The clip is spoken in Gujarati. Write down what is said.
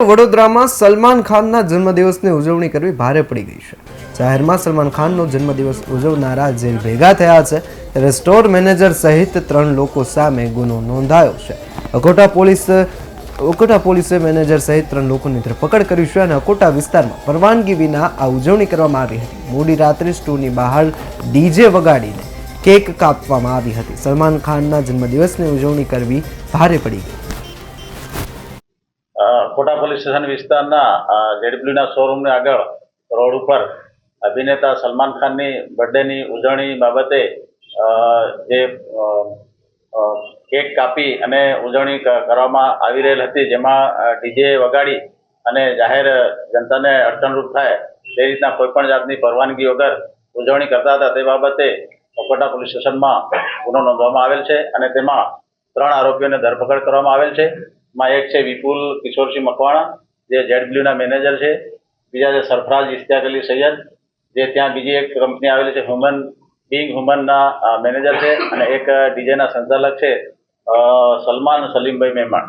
વડોદરામાં સલમાન ખાનના જન્મદિવસની ઉજવણી કરવી ભારે પડી ગઈ છે। જાહેરમાં સલમાન ખાનનો જન્મદિવસ ઉજવનારા જેલ ભેગા થયા છે, ત્યારે સ્ટોર મેનેજર સહિત 3 લોકો સામે ગુનો નોંધાયો છે। અકોટા પોલીસે મેનેજર સહિત 3 લોકોની ધરપકડ કરી છે અને અકોટા વિસ્તારમાં પરવાનગી વિના આ ઉજવણી કરવામાં આવી હતી। મોડી રાત્રે સ્ટોરની બહાર ડીજે વગાડીને કેક કાપવામાં આવી હતી। સલમાન ખાનના જન્મદિવસની ઉજવણી કરવી ભારે પડી ગઈ। कोटा पोलीस स्टेशन विस्ताરના જેડબ્લ્યુના શોરૂમની આગળ રોડ ઉપર અભિનેતા સલમાન ખાનની બર્થડેની ઉજવણી બાબતે જે કેક કાપી અને ઉજવણી કરવામાં આવી રહેલ હતી, જેમાં ડીજે વગાડી અને જાહેર જનતાને અડચણરૂપ થાય તે રીતના કોઈપણ જાતની પરવાનગી વગર ઉજવણી કરતા હતા। તે બાબતે કોટા પોલીસ સ્ટેશનમાં ગુનો નોંધવામાં આવેલ છે અને તેમાં 3 આરોપીઓને ધરપકડ કરવામાં આવેલ છે। માં એક છે વિપુલ કિશોરસિંહ મકવાણા, જે જેડબ્લ્યુના મેનેજર છે। બીજા છે સરફરાજ ઇશ્તિયાક અલી સૈયદ, જે ત્યાં બીજી એક કંપની આવેલી છે હ્યુમનના મેનેજર છે, અને એક ડીજેના સંચાલક છે સલમાન સલીમભાઈ મહેમાન।